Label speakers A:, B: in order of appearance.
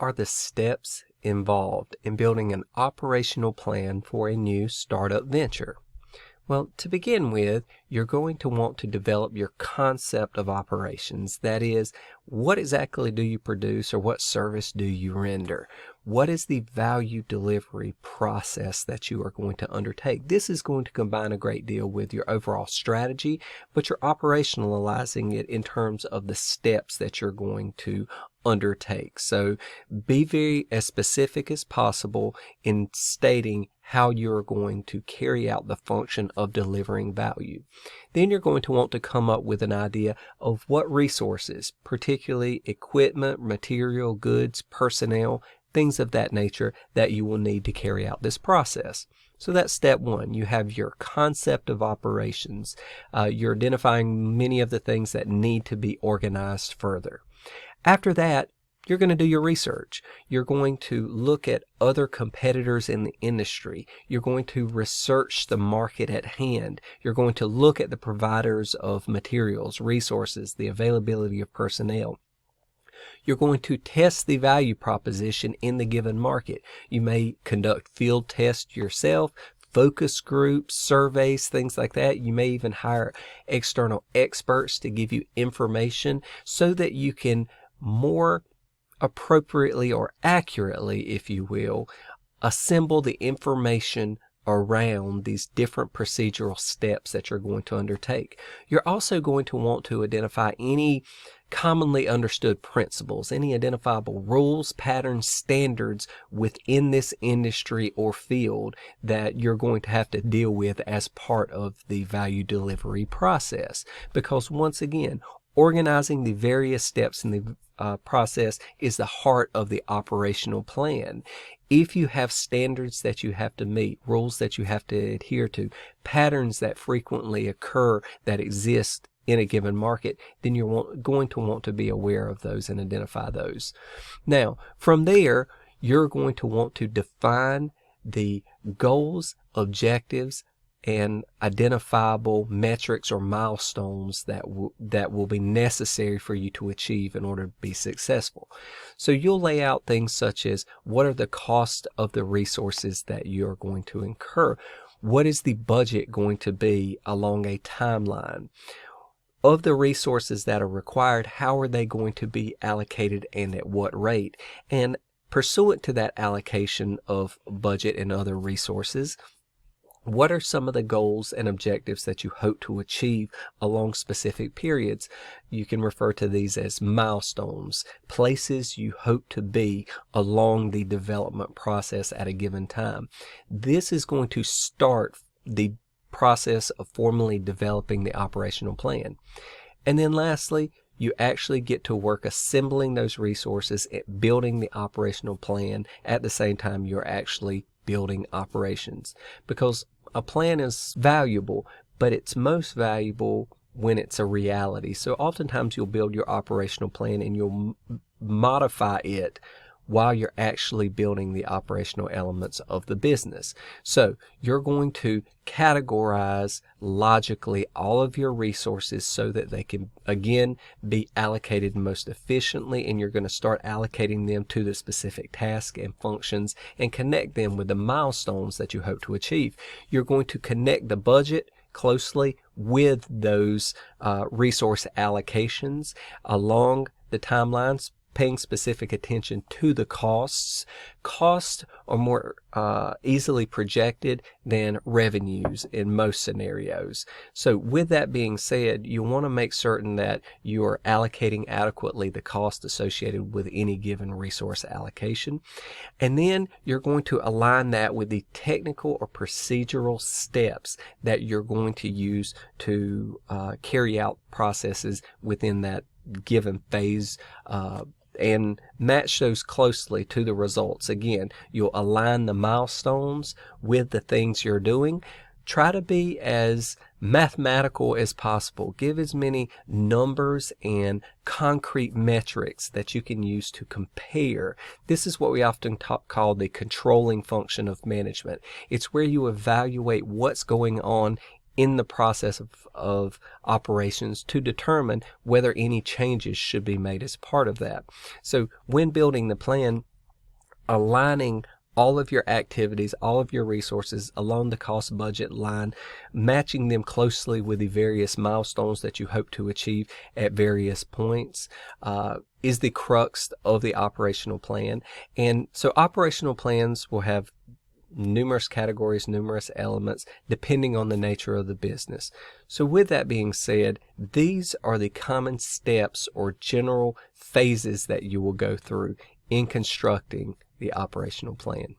A: are the steps involved in building an operational plan for a new startup venture? Well, to begin with, you're going to want to develop your concept of operations. That is, what exactly do you produce or what service do you render? What is the value delivery process that you are going to undertake? This is going to combine a great deal with your overall strategy, but you're operationalizing it in terms of the steps that you're going to undertake. So be very as specific as possible in stating how you're going to carry out the function of delivering value. Then you're going to want to come up with an idea of what resources, particularly equipment, material, goods, personnel, things of that nature that you will need to carry out this process. So that's step one. You have your concept of operations. You're identifying many of the things that need to be organized further. After that, you're going to do your research. You're going to look at other competitors in the industry. You're going to research the market at hand. You're going to look at the providers of materials, resources, the availability of personnel. You're going to test the value proposition in the given market. You may conduct field tests yourself, focus groups, surveys, things like that. You may even hire external experts to give you information so that you can more appropriately or accurately, if you will, assemble the information around these different procedural steps that you're going to undertake. You're also going to want to identify any commonly understood principles, any identifiable rules, patterns, standards within this industry or field that you're going to have to deal with as part of the value delivery process. Because once again, organizing the various steps in the process is the heart of the operational plan. If you have standards that you have to meet, rules that you have to adhere to, patterns that frequently occur that exist in a given market, then you're going to want to be aware of those and identify those. Now, from there, you're going to want to define the goals, objectives, and identifiable metrics or milestones that will be necessary for you to achieve in order to be successful. So you'll lay out things such as what are the costs of the resources that you're going to incur? What is the budget going to be along a timeline? Of the resources that are required, how are they going to be allocated and at what rate? And pursuant to that allocation of budget and other resources, what are some of the goals and objectives that you hope to achieve along specific periods? You can refer to these as milestones, places you hope to be along the development process at a given time. This is going to start the process of formally developing the operational plan. And then lastly, you actually get to work assembling those resources and building the operational plan at the same time you're actually building operations. Because a plan is valuable, but it's most valuable when it's a reality. So oftentimes you'll build your operational plan and you'll modify it while you're actually building the operational elements of the business. So you're going to categorize logically all of your resources so that they can, again, be allocated most efficiently, and you're going to start allocating them to the specific tasks and functions and connect them with the milestones that you hope to achieve. You're going to connect the budget closely with those resource allocations along the timelines, paying specific attention to the costs. Costs are more easily projected than revenues in most scenarios. So with that being said, you want to make certain that you are allocating adequately the cost associated with any given resource allocation. And then you're going to align that with the technical or procedural steps that you're going to use to carry out processes within that given phase and match those closely to the results. Again, you'll align the milestones with the things you're doing. Try to be as mathematical as possible. Give as many numbers and concrete metrics that you can use to compare. This is what we often call the controlling function of management. It's where you evaluate what's going on in the process of operations to determine whether any changes should be made as part of that. So when building the plan, aligning all of your activities, all of your resources along the cost budget line, matching them closely with the various milestones that you hope to achieve at various points, is the crux of the operational plan. And so operational plans will have numerous categories, numerous elements, depending on the nature of the business. So with that being said, these are the common steps or general phases that you will go through in constructing the operational plan.